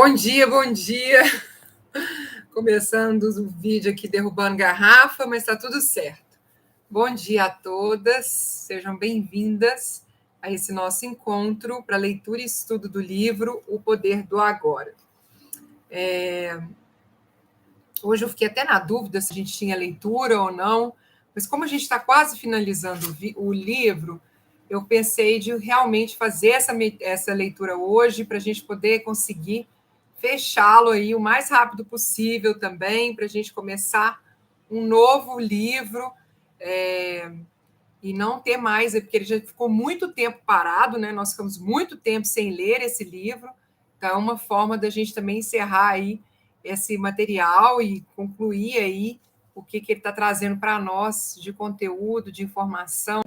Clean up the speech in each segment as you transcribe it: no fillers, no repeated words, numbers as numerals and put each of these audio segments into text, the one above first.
Bom dia, bom dia. Começando o vídeo aqui derrubando garrafa, mas está tudo certo. Bom dia a todas, sejam bem-vindas a esse nosso encontro para leitura e estudo do livro O Poder do Agora. Hoje eu fiquei até na dúvida se a gente tinha leitura ou não, mas como a gente está quase finalizando o livro, eu pensei de realmente fazer essa leitura hoje para a gente poder conseguir fechá-lo aí o mais rápido possível também, para a gente começar um novo livro e não ter mais, porque ele já ficou muito tempo parado, né? Nós ficamos muito tempo sem ler esse livro, então é uma forma da gente também encerrar aí esse material e concluir aí o que ele está trazendo para nós de conteúdo, de informação,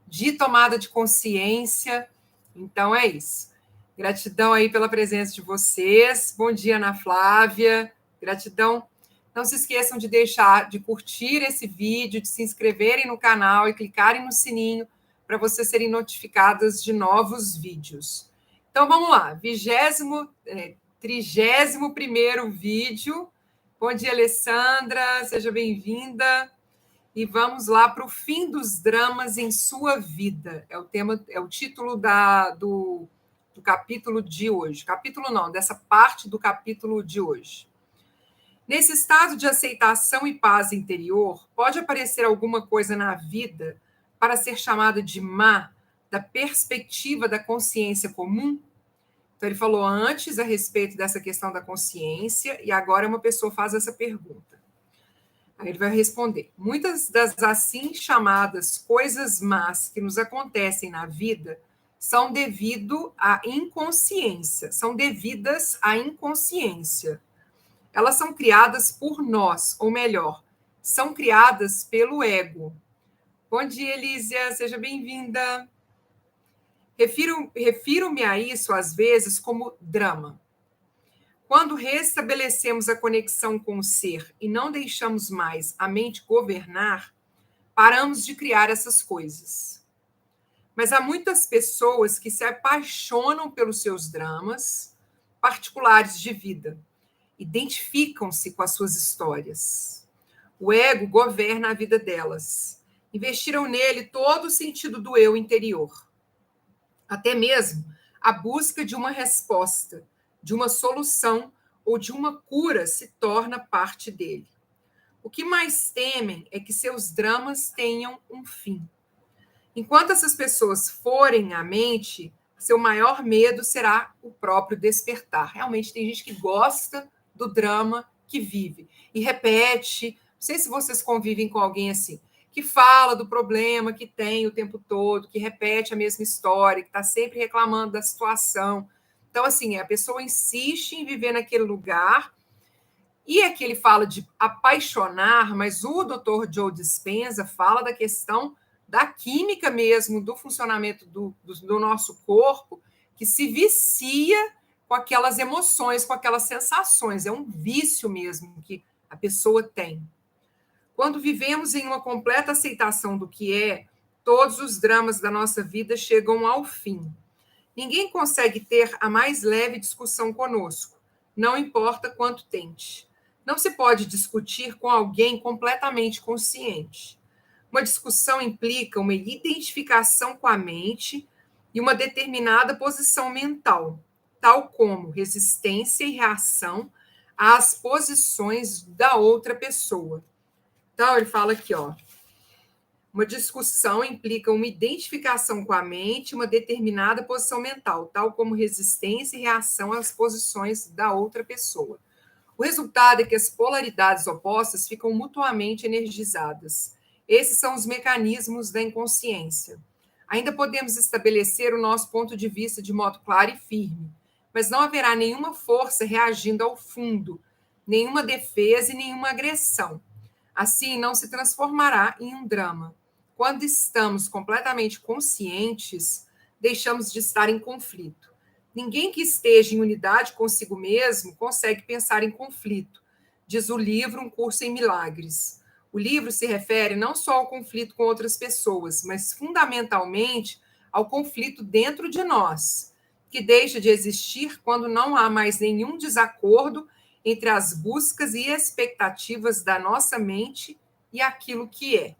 de tomada de consciência. Então é isso. Gratidão aí pela presença de vocês. Bom dia, Ana Flávia. Gratidão. Não se esqueçam de deixar de curtir esse vídeo, de se inscreverem no canal e clicarem no sininho para vocês serem notificadas de novos vídeos. Então vamos lá, 31º vídeo. Bom dia, Alessandra, seja bem-vinda. E vamos lá para o fim dos dramas em sua vida. É o tema, é o título do capítulo de hoje. Capítulo não, dessa parte do capítulo de hoje. Nesse estado de aceitação e paz interior, pode aparecer alguma coisa na vida para ser chamada de má, da perspectiva da consciência comum? Então, ele falou antes a respeito dessa questão da consciência, e agora uma pessoa faz essa pergunta. Aí ele vai responder: muitas das assim chamadas coisas más que nos acontecem na vida são devidas à inconsciência. Elas são criadas por nós, ou melhor, são criadas pelo ego. Bom dia, Elísia, seja bem-vinda. Refiro-me a isso, às vezes, como drama. Quando restabelecemos a conexão com o ser e não deixamos mais a mente governar, paramos de criar essas coisas. Mas há muitas pessoas que se apaixonam pelos seus dramas particulares de vida, identificam-se com as suas histórias. O ego governa a vida delas. Investiram nele todo o sentido do eu interior. Até mesmo a busca de uma resposta, de uma solução ou de uma cura se torna parte dele. O que mais temem é que seus dramas tenham um fim. Enquanto essas pessoas forem à mente, seu maior medo será o próprio despertar. Realmente tem gente que gosta do drama que vive e repete. Não sei se vocês convivem com alguém assim, que fala do problema que tem o tempo todo, que repete a mesma história, que está sempre reclamando da situação. Então, assim, a pessoa insiste em viver naquele lugar, e aqui ele fala de apaixonar, mas o Dr. Joe Dispenza fala da questão da química mesmo, do funcionamento do nosso corpo, que se vicia com aquelas emoções, com aquelas sensações. É um vício mesmo que a pessoa tem. Quando vivemos em uma completa aceitação do que é, todos os dramas da nossa vida chegam ao fim. Ninguém consegue ter a mais leve discussão conosco, não importa quanto tente. Não se pode discutir com alguém completamente consciente. Uma discussão implica uma identificação com a mente e uma determinada posição mental, tal como resistência e reação às posições da outra pessoa. Então, ele fala aqui, ó. Uma discussão implica uma identificação com a mente, uma determinada posição mental, tal como resistência e reação às posições da outra pessoa. O resultado é que as polaridades opostas ficam mutuamente energizadas. Esses são os mecanismos da inconsciência. Ainda podemos estabelecer o nosso ponto de vista de modo claro e firme, mas não haverá nenhuma força reagindo ao fundo, nenhuma defesa e nenhuma agressão. Assim, não se transformará em um drama. Quando estamos completamente conscientes, deixamos de estar em conflito. Ninguém que esteja em unidade consigo mesmo consegue pensar em conflito, diz o livro Um Curso em Milagres. O livro se refere não só ao conflito com outras pessoas, mas fundamentalmente ao conflito dentro de nós, que deixa de existir quando não há mais nenhum desacordo entre as buscas e expectativas da nossa mente e aquilo que é.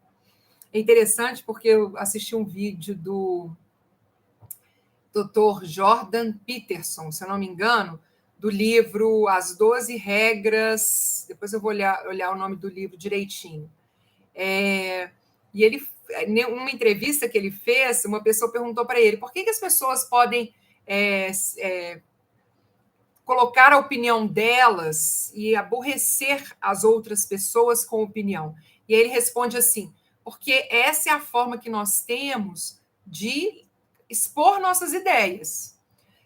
É interessante porque eu assisti um vídeo do Dr. Jordan Peterson, se eu não me engano, do livro As 12 Regras. Depois eu vou olhar o nome do livro direitinho. E ele, numa entrevista que ele fez, uma pessoa perguntou para ele por que as pessoas podem colocar a opinião delas e aborrecer as outras pessoas com opinião. E aí ele responde assim: porque essa é a forma que nós temos de expor nossas ideias.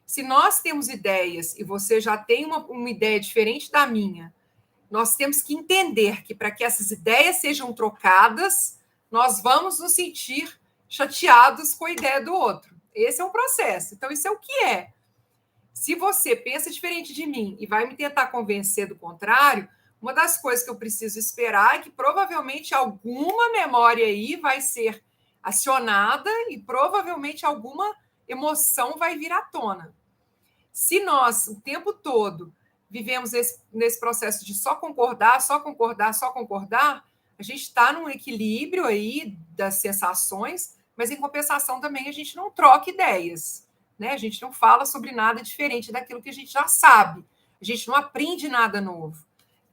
Se nós temos ideias e você já tem uma ideia diferente da minha, nós temos que entender que para que essas ideias sejam trocadas, nós vamos nos sentir chateados com a ideia do outro. Esse é um processo. Então, isso é o que é. Se você pensa diferente de mim e vai me tentar convencer do contrário, uma das coisas que eu preciso esperar é que provavelmente alguma memória aí vai ser acionada e provavelmente alguma emoção vai vir à tona. Se nós, o tempo todo, vivemos nesse processo de só concordar, só concordar, só concordar, a gente está num equilíbrio aí das sensações, mas em compensação também a gente não troca ideias, né? A gente não fala sobre nada diferente daquilo que a gente já sabe, a gente não aprende nada novo.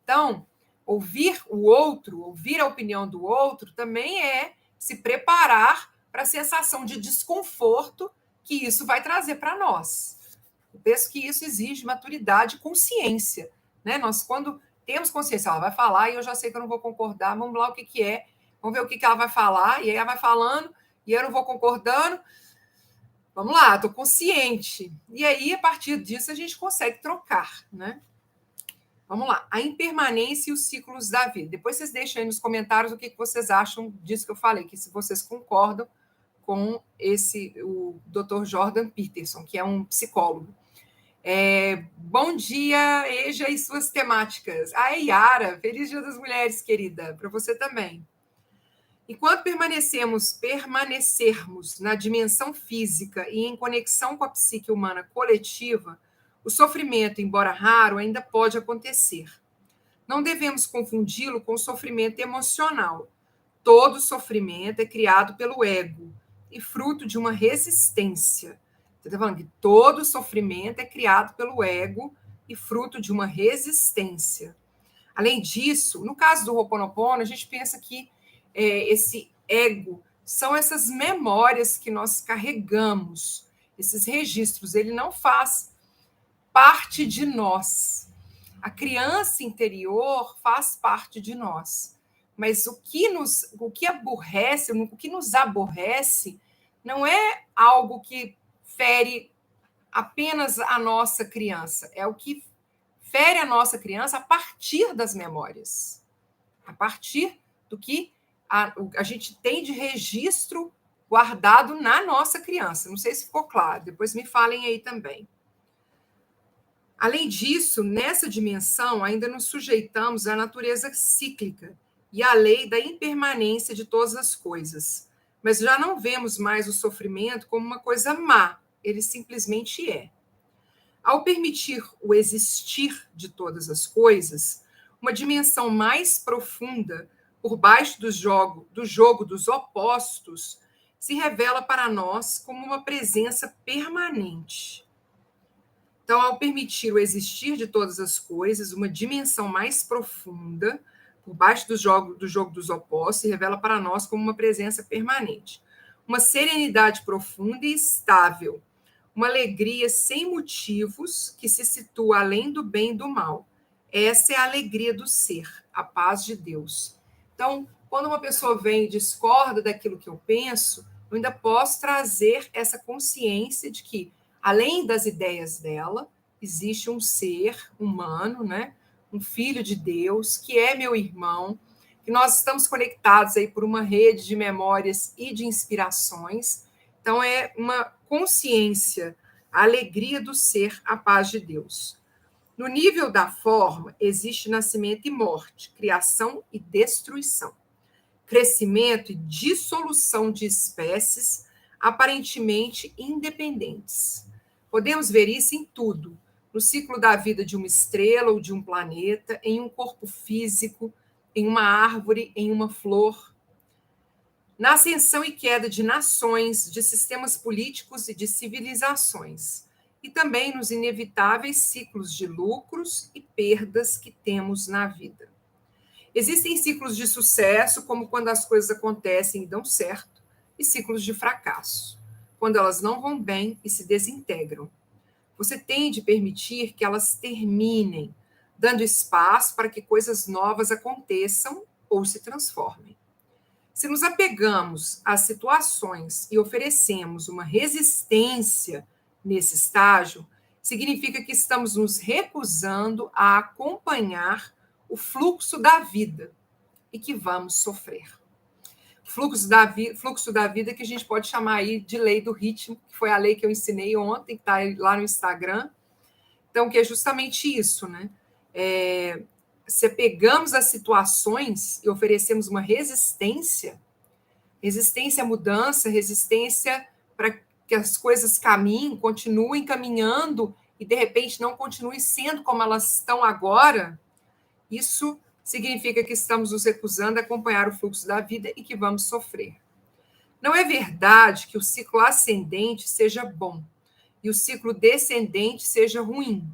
Então, ouvir o outro, ouvir a opinião do outro, também é se preparar para a sensação de desconforto que isso vai trazer para nós. Eu penso que isso exige maturidade e consciência, né? Nós, quando temos consciência, ela vai falar e eu já sei que eu não vou concordar, vamos lá o que é, vamos ver o que ela vai falar, e aí ela vai falando e eu não vou concordando. Vamos lá, estou consciente. E aí, a partir disso, a gente consegue trocar, né? Vamos lá. A impermanência e os ciclos da vida. Depois vocês deixam aí nos comentários o que vocês acham disso que eu falei, que se vocês concordam com o Dr. Jordan Peterson, que é um psicólogo. Bom dia, Eja, e suas temáticas. Yara, feliz Dia das Mulheres, querida, para você também. Enquanto permanecermos na dimensão física e em conexão com a psique humana coletiva, o sofrimento, embora raro, ainda pode acontecer. Não devemos confundi-lo com o sofrimento emocional. Todo sofrimento é criado pelo ego e fruto de uma resistência. Você está falando que todo sofrimento é criado pelo ego e fruto de uma resistência. Além disso, no caso do Ho'oponopono, a gente pensa que esse ego são essas memórias que nós carregamos, esses registros. Ele não faz parte de nós. A criança interior faz parte de nós. Mas o que aborrece, o que nos aborrece, não é algo que fere apenas a nossa criança, é o que fere a nossa criança a partir das memórias, a partir do que a gente tem de registro guardado na nossa criança. Não sei se ficou claro, depois me falem aí também. Além disso, nessa dimensão, ainda nos sujeitamos à natureza cíclica e à lei da impermanência de todas as coisas, mas já não vemos mais o sofrimento como uma coisa má, ele simplesmente é. Ao permitir o existir de todas as coisas, uma dimensão mais profunda, por baixo do jogo dos opostos, se revela para nós como uma presença permanente. Então, ao permitir o existir de todas as coisas, uma dimensão mais profunda, por baixo do jogo dos opostos, se revela para nós como uma presença permanente. Uma serenidade profunda e estável, uma alegria sem motivos que se situa além do bem e do mal. Essa é a alegria do ser, a paz de Deus. Então, quando uma pessoa vem e discorda daquilo que eu penso, eu ainda posso trazer essa consciência de que, além das ideias dela, existe um ser humano, né? Um filho de Deus, que é meu irmão, que nós estamos conectados aí por uma rede de memórias e de inspirações. Então, é uma consciência, a alegria do ser, a paz de Deus. No nível da forma, existe nascimento e morte, criação e destruição, crescimento e dissolução de espécies aparentemente independentes. Podemos ver isso em tudo, no ciclo da vida de uma estrela ou de um planeta, em um corpo físico, em uma árvore, em uma flor, na ascensão e queda de nações, de sistemas políticos e de civilizações, e também nos inevitáveis ciclos de lucros e perdas que temos na vida. Existem ciclos de sucesso, como quando as coisas acontecem e dão certo, e ciclos de fracasso, quando elas não vão bem e se desintegram. Você tem de permitir que elas terminem, dando espaço para que coisas novas aconteçam ou se transformem. Se nos apegamos às situações e oferecemos uma resistência nesse estágio, significa que estamos nos recusando a acompanhar o fluxo da vida e que vamos sofrer. Fluxo da vida que a gente pode chamar aí de lei do ritmo, que foi a lei que eu ensinei ontem, que está lá no Instagram. Então, que é justamente isso, né? Se pegamos as situações e oferecemos uma resistência à mudança, resistência para que as coisas caminhem, continuem caminhando e, de repente, não continuem sendo como elas estão agora, isso significa que estamos nos recusando a acompanhar o fluxo da vida e que vamos sofrer. Não é verdade que o ciclo ascendente seja bom e o ciclo descendente seja ruim,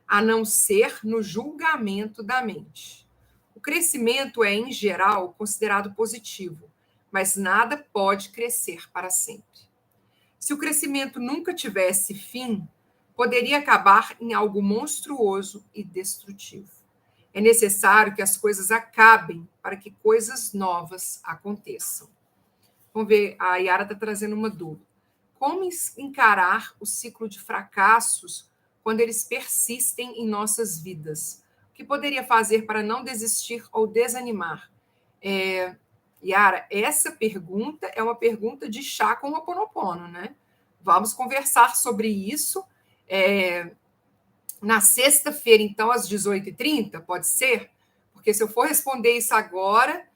a não ser no julgamento da mente. O crescimento é, em geral, considerado positivo, mas nada pode crescer para sempre. Se o crescimento nunca tivesse fim, poderia acabar em algo monstruoso e destrutivo. É necessário que as coisas acabem para que coisas novas aconteçam. Vamos ver, a Yara está trazendo uma dúvida. Como encarar o ciclo de fracassos quando eles persistem em nossas vidas? O que poderia fazer para não desistir ou desanimar? Yara, essa pergunta é uma pergunta de chá com Ho'oponopono, né? Vamos conversar sobre isso na sexta-feira, então, às 18h30, pode ser? Porque se eu for responder isso agora,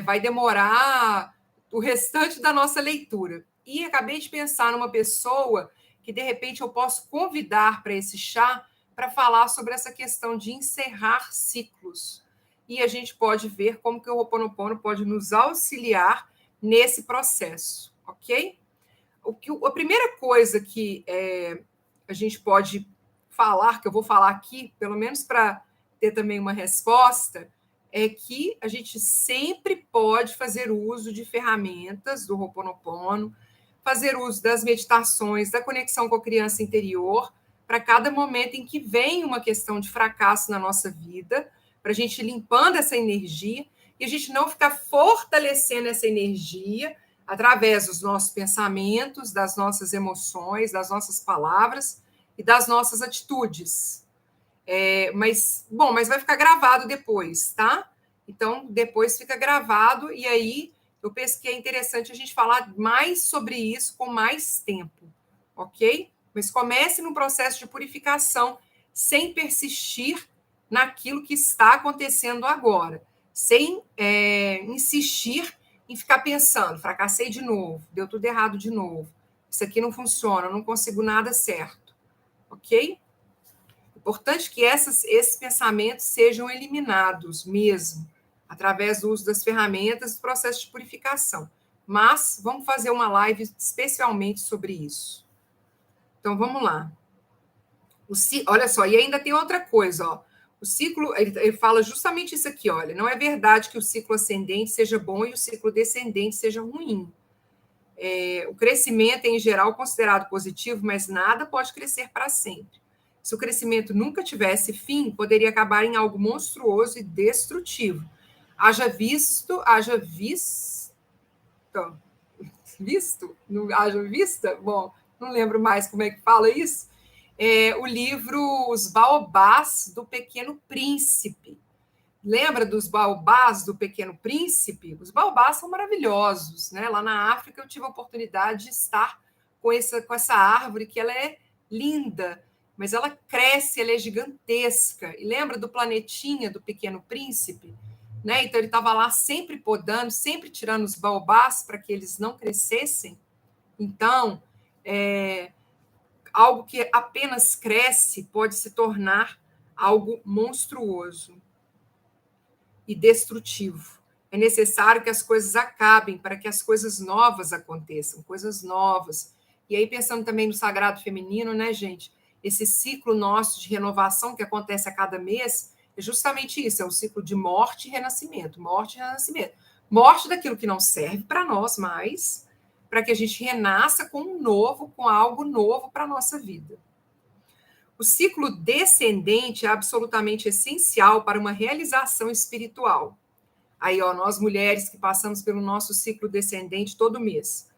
vai demorar o restante da nossa leitura. E acabei de pensar numa pessoa que, de repente, eu posso convidar para esse chá para falar sobre essa questão de encerrar ciclos. E a gente pode ver como que o Ho'oponopono pode nos auxiliar nesse processo, ok? A primeira coisa que a gente pode falar, que eu vou falar aqui, pelo menos para ter também uma resposta, é que a gente sempre pode fazer uso de ferramentas do Ho'oponopono, fazer uso das meditações, da conexão com a criança interior, para cada momento em que vem uma questão de fracasso na nossa vida, para a gente ir limpando essa energia e a gente não ficar fortalecendo essa energia através dos nossos pensamentos, das nossas emoções, das nossas palavras e das nossas atitudes. Mas vai ficar gravado depois, tá? Então, depois fica gravado, e aí eu penso que é interessante a gente falar mais sobre isso com mais tempo, ok? Mas comece num processo de purificação, sem persistir naquilo que está acontecendo agora, sem insistir em ficar pensando, fracassei de novo, deu tudo errado de novo, isso aqui não funciona, eu não consigo nada certo, ok? Importante que esses pensamentos sejam eliminados mesmo, através do uso das ferramentas do processo de purificação. Mas vamos fazer uma live especialmente sobre isso. Então, vamos lá. Olha só, e ainda tem outra coisa, ó. O ciclo, ele fala justamente isso aqui, olha, não é verdade que o ciclo ascendente seja bom e o ciclo descendente seja ruim. O crescimento é, em geral, considerado positivo, mas nada pode crescer para sempre. Se o crescimento nunca tivesse fim, poderia acabar em algo monstruoso e destrutivo. Haja vista? Bom, não lembro mais como é que fala isso. O livro Os Baobás do Pequeno Príncipe. Lembra dos baobás do Pequeno Príncipe? Os baobás são maravilhosos, né? Lá na África eu tive a oportunidade de estar com essa árvore, que ela é linda, mas ela cresce, ela é gigantesca. E lembra do planetinha do Pequeno Príncipe? Né? Então ele estava lá sempre podando, sempre tirando os baobás para que eles não crescessem. Então, algo que apenas cresce pode se tornar algo monstruoso e destrutivo. É necessário que as coisas acabem para que as coisas novas aconteçam, coisas novas. E aí, pensando também no sagrado feminino, né, gente? Esse ciclo nosso de renovação que acontece a cada mês é justamente isso, é um ciclo de morte e renascimento, morte e renascimento. Morte daquilo que não serve para nós mais, para que a gente renasça com um novo, com algo novo para a nossa vida. O ciclo descendente é absolutamente essencial para uma realização espiritual. Aí, ó, nós mulheres que passamos pelo nosso ciclo descendente todo mês.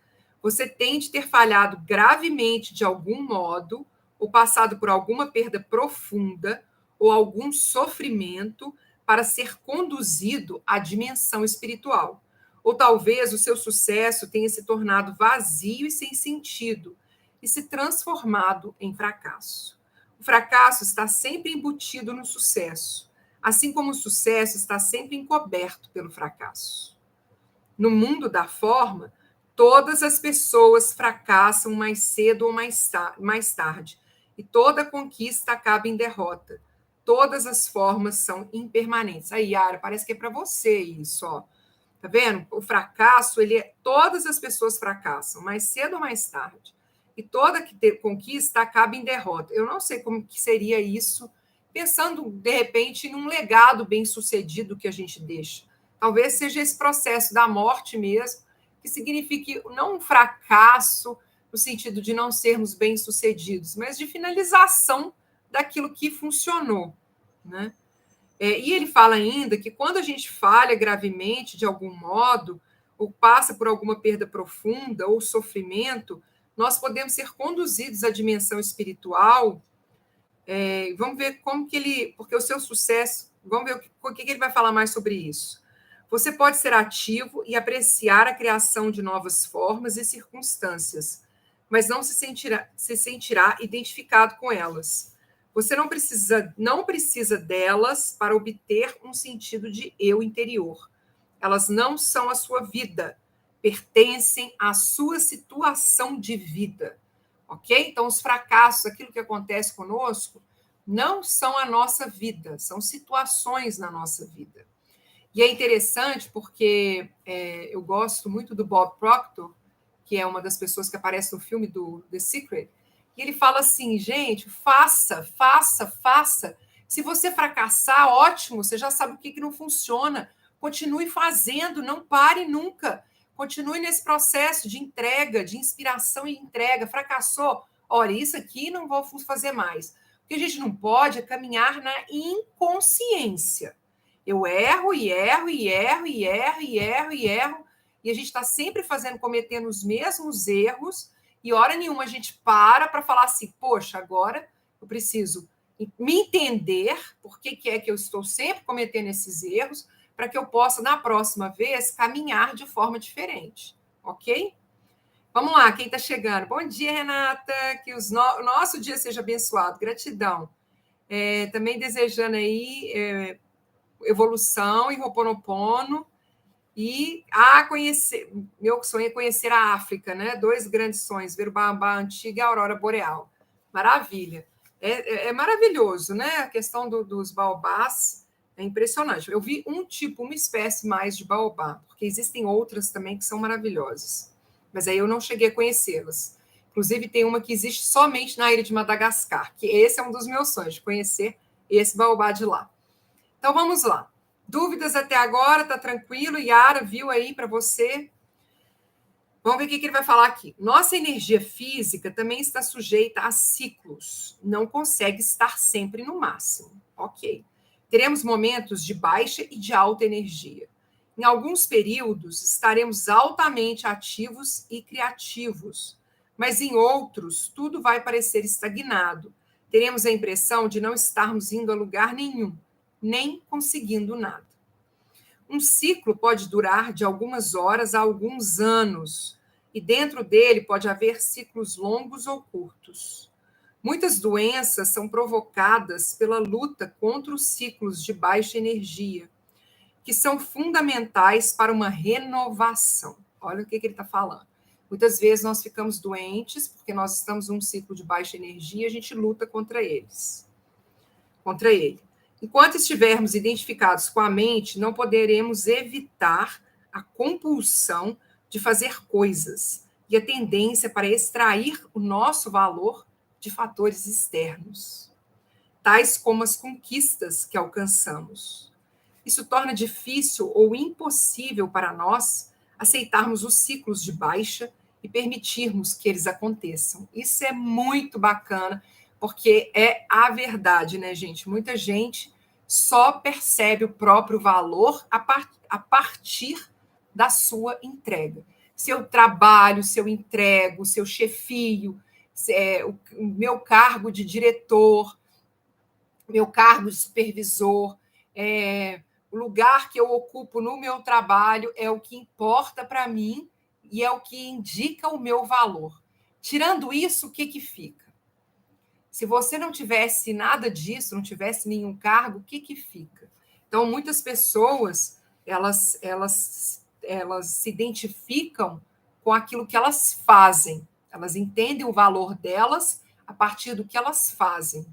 Você tem de ter falhado gravemente de algum modo, ou passado por alguma perda profunda, ou algum sofrimento, para ser conduzido à dimensão espiritual. Ou talvez o seu sucesso tenha se tornado vazio e sem sentido, e se transformado em fracasso. O fracasso está sempre embutido no sucesso, assim como o sucesso está sempre encoberto pelo fracasso. No mundo da forma, todas as pessoas fracassam mais cedo ou mais tarde, e toda conquista acaba em derrota. Todas as formas são impermanentes. Aí, Yara, parece que é para você isso, ó. Tá vendo? O fracasso, todas as pessoas fracassam, mais cedo ou mais tarde. E toda conquista acaba em derrota. Eu não sei como que seria isso, pensando, de repente, num legado bem-sucedido que a gente deixa. Talvez seja esse processo da morte mesmo, que signifique não um fracasso no sentido de não sermos bem-sucedidos, mas de finalização daquilo que funcionou, né? E ele fala ainda que quando a gente falha gravemente de algum modo, ou passa por alguma perda profunda ou sofrimento, nós podemos ser conduzidos à dimensão espiritual. Vamos ver como que ele, porque o seu sucesso, vamos ver o que ele vai falar mais sobre isso. Você pode ser ativo e apreciar a criação de novas formas e circunstâncias, mas não se sentirá identificado com elas. Você não precisa delas para obter um sentido de eu interior. Elas não são a sua vida, pertencem à sua situação de vida. Ok? Então, os fracassos, aquilo que acontece conosco, não são a nossa vida, são situações na nossa vida. E é interessante porque eu gosto muito do Bob Proctor, que é uma das pessoas que aparece no filme do The Secret, e ele fala assim, gente, faça, faça, faça. Se você fracassar, ótimo, você já sabe o que não funciona. Continue fazendo, não pare nunca. Continue nesse processo de entrega, de inspiração e entrega. Fracassou? Olha, isso aqui não vou fazer mais. O que a gente não pode é caminhar na inconsciência. Eu erro e erro e erro e erro e erro e erro, e a gente está sempre cometendo os mesmos erros, e hora nenhuma a gente para falar assim, poxa, agora eu preciso me entender por que é que eu estou sempre cometendo esses erros, para que eu possa, na próxima vez, caminhar de forma diferente, ok? Vamos lá, quem está chegando? Bom dia, Renata, que o nosso dia seja abençoado, gratidão. Também desejando aí evolução e Ho'oponopono, e conhecer, meu sonho é conhecer a África, né? 2 grandes sonhos, ver o Baobá antigo e a aurora boreal. Maravilha. É maravilhoso, né? A questão dos baobás é impressionante. Eu vi uma espécie mais de baobá, porque existem outras também que são maravilhosas. Mas aí eu não cheguei a conhecê-las. Inclusive, tem uma que existe somente na ilha de Madagascar, que esse é um dos meus sonhos, de conhecer esse baobá de lá. Então, vamos lá. Dúvidas até agora? Tá tranquilo? Yara, viu aí para você? Vamos ver o que ele vai falar aqui. Nossa energia física também está sujeita a ciclos. Não consegue estar sempre no máximo. Ok. Teremos momentos de baixa e de alta energia. Em alguns períodos, estaremos altamente ativos e criativos, mas em outros, tudo vai parecer estagnado. Teremos a impressão de não estarmos indo a lugar nenhum, nem conseguindo nada. Um ciclo pode durar de algumas horas a alguns anos, e dentro dele pode haver ciclos longos ou curtos. Muitas doenças são provocadas pela luta contra os ciclos de baixa energia, que são fundamentais para uma renovação. Olha o que ele está falando. Muitas vezes nós ficamos doentes porque nós estamos num ciclo de baixa energia e a gente luta contra ele. Enquanto estivermos identificados com a mente, não poderemos evitar a compulsão de fazer coisas e a tendência para extrair o nosso valor de fatores externos, tais como as conquistas que alcançamos. Isso torna difícil ou impossível para nós aceitarmos os ciclos de baixa e permitirmos que eles aconteçam. Isso é muito bacana, porque é a verdade, né, gente? Muita gente só percebe o próprio valor a partir da sua entrega. Se eu trabalho, se eu entrego, se eu chefio, o meu cargo de diretor, meu cargo de supervisor, o lugar que eu ocupo no meu trabalho é o que importa para mim e é o que indica o meu valor. Tirando isso, o que fica? Se você não tivesse nada disso, não tivesse nenhum cargo, o que fica? Então, muitas pessoas, elas se identificam com aquilo que elas fazem. Elas entendem o valor delas a partir do que elas fazem.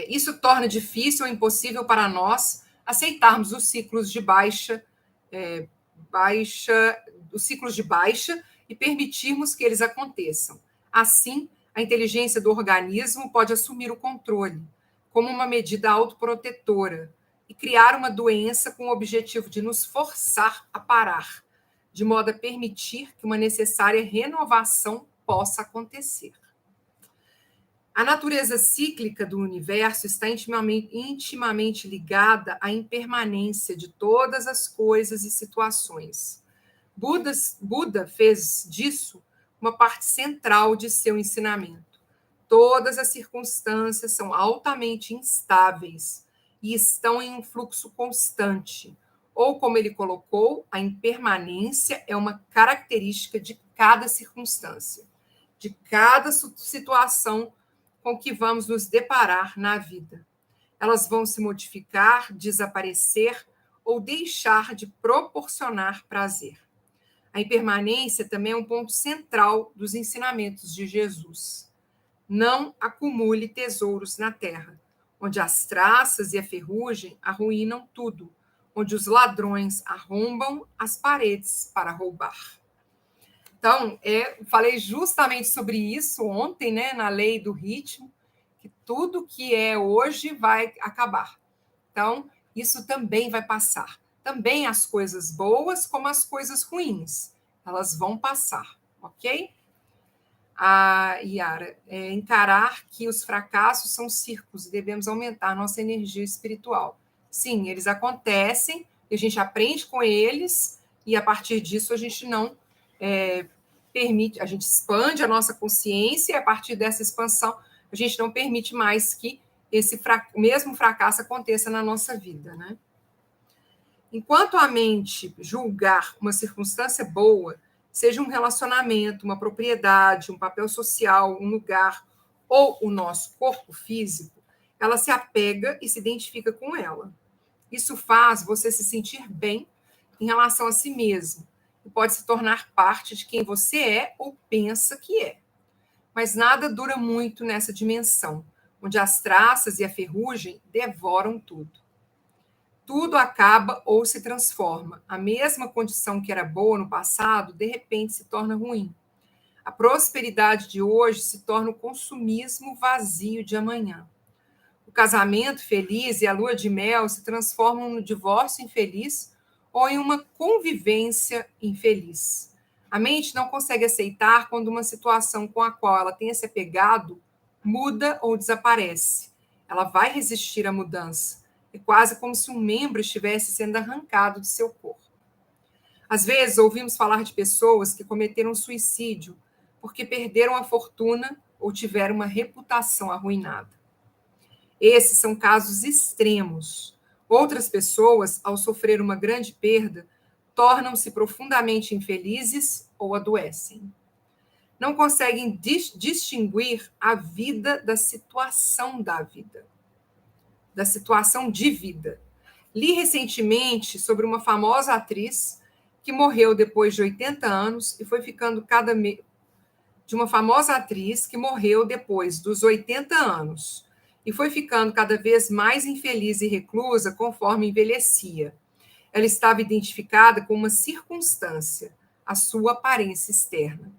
Isso torna difícil ou impossível para nós aceitarmos os ciclos de baixa e permitirmos que eles aconteçam. Assim, a inteligência do organismo pode assumir o controle, como uma medida autoprotetora, e criar uma doença com o objetivo de nos forçar a parar, de modo a permitir que uma necessária renovação possa acontecer. A natureza cíclica do universo está intimamente ligada à impermanência de todas as coisas e situações. Buda fez disso uma parte central de seu ensinamento. Todas as circunstâncias são altamente instáveis e estão em um fluxo constante. Ou, como ele colocou, a impermanência é uma característica de cada circunstância, de cada situação com que vamos nos deparar na vida. Elas vão se modificar, desaparecer ou deixar de proporcionar prazer. A impermanência também é um ponto central dos ensinamentos de Jesus. Não acumule tesouros na terra, onde as traças e a ferrugem arruinam tudo, onde os ladrões arrombam as paredes para roubar. Então, falei justamente sobre isso ontem, né, na lei do ritmo, que tudo que é hoje vai acabar. Então, isso também vai passar. Também as coisas boas como as coisas ruins, elas vão passar, ok? A Yara, encarar que os fracassos são ciclos e devemos aumentar nossa energia espiritual. Sim, eles acontecem, a gente aprende com eles e a partir disso a gente não permite, a gente expande a nossa consciência e a partir dessa expansão a gente não permite mais que esse mesmo fracasso aconteça na nossa vida, né? Enquanto a mente julgar uma circunstância boa, seja um relacionamento, uma propriedade, um papel social, um lugar ou o nosso corpo físico, ela se apega e se identifica com ela. Isso faz você se sentir bem em relação a si mesmo e pode se tornar parte de quem você é ou pensa que é. Mas nada dura muito nessa dimensão, onde as traças e a ferrugem devoram tudo. Tudo acaba ou se transforma. A mesma condição que era boa no passado, de repente se torna ruim. A prosperidade de hoje se torna o consumismo vazio de amanhã. O casamento feliz e a lua de mel se transformam no divórcio infeliz ou em uma convivência infeliz. A mente não consegue aceitar quando uma situação com a qual ela tenha se apegado muda ou desaparece. Ela vai resistir à mudança. É quase como se um membro estivesse sendo arrancado de seu corpo. Às vezes, ouvimos falar de pessoas que cometeram suicídio porque perderam a fortuna ou tiveram uma reputação arruinada. Esses são casos extremos. Outras pessoas, ao sofrer uma grande perda, tornam-se profundamente infelizes ou adoecem. Não conseguem distinguir a vida da situação da vida, da situação de vida. Li recentemente sobre uma famosa atriz que morreu depois de 80 anos e foi ficando de uma famosa atriz que morreu depois dos 80 anos e foi ficando cada vez mais infeliz e reclusa conforme envelhecia. Ela estava identificada com uma circunstância, a sua aparência externa.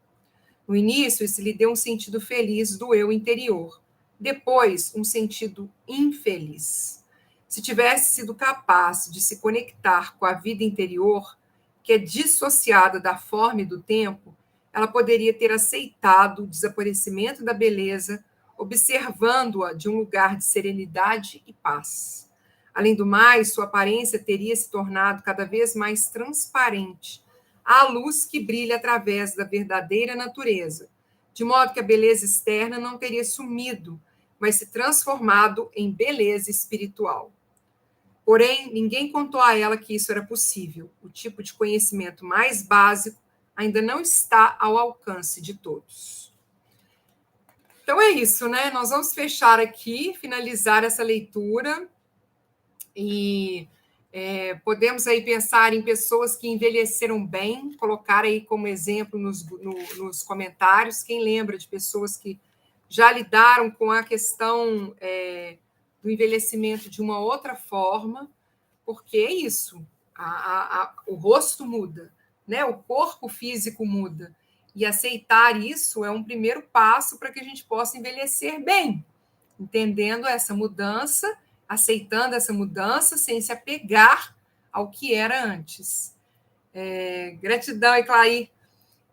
No início, isso lhe deu um sentido feliz do eu interior, depois, um sentido infeliz. Se tivesse sido capaz de se conectar com a vida interior, que é dissociada da forma e do tempo, ela poderia ter aceitado o desaparecimento da beleza, observando-a de um lugar de serenidade e paz. Além do mais, sua aparência teria se tornado cada vez mais transparente, à luz que brilha através da verdadeira natureza, de modo que a beleza externa não teria sumido, mas se transformado em beleza espiritual. Porém, ninguém contou a ela que isso era possível. O tipo de conhecimento mais básico ainda não está ao alcance de todos. Então é isso, né? Nós vamos fechar aqui, finalizar essa leitura e podemos aí pensar em pessoas que envelheceram bem, colocar aí como exemplo nos comentários, quem lembra de pessoas que já lidaram com a questão do envelhecimento de uma outra forma, porque é isso, o rosto muda, né? O corpo físico muda, e aceitar isso é um primeiro passo para que a gente possa envelhecer bem, entendendo essa mudança, aceitando essa mudança, sem se apegar ao que era antes. Gratidão, Eclaí.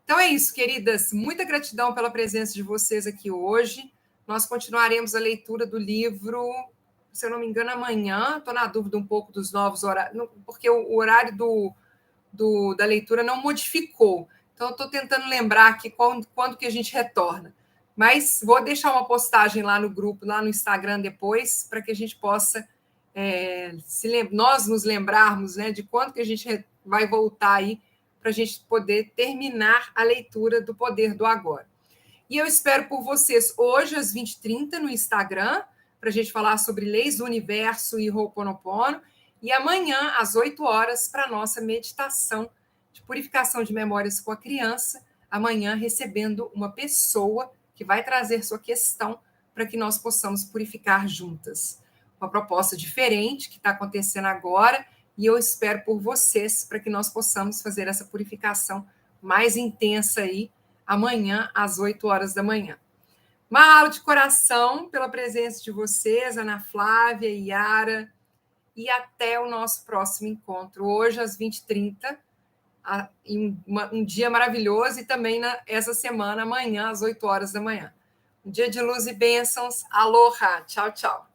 Então é isso, queridas. Muita gratidão pela presença de vocês aqui hoje. Nós continuaremos a leitura do livro, se eu não me engano, amanhã. Estou na dúvida um pouco dos novos horários, porque o horário da leitura não modificou. Então, estou tentando lembrar aqui quando que a gente retorna. Mas vou deixar uma postagem lá no grupo, lá no Instagram depois, para que a gente possa nós nos lembrarmos, né, de quando que a gente vai voltar aí, para a gente poder terminar a leitura do Poder do Agora. E eu espero por vocês hoje, às 20h30, no Instagram, para a gente falar sobre leis do universo e Ho'oponopono, e amanhã, às 8h, para a nossa meditação de purificação de memórias com a criança, amanhã recebendo uma pessoa que vai trazer sua questão para que nós possamos purificar juntas. Uma proposta diferente que está acontecendo agora, e eu espero por vocês para que nós possamos fazer essa purificação mais intensa aí, amanhã, às 8h da manhã. Mahalo de coração pela presença de vocês, Ana Flávia, Yara, e até o nosso próximo encontro, hoje às 20h30, um dia maravilhoso, e também essa semana, amanhã, às 8h da manhã. Um dia de luz e bênçãos. Aloha! Tchau, tchau.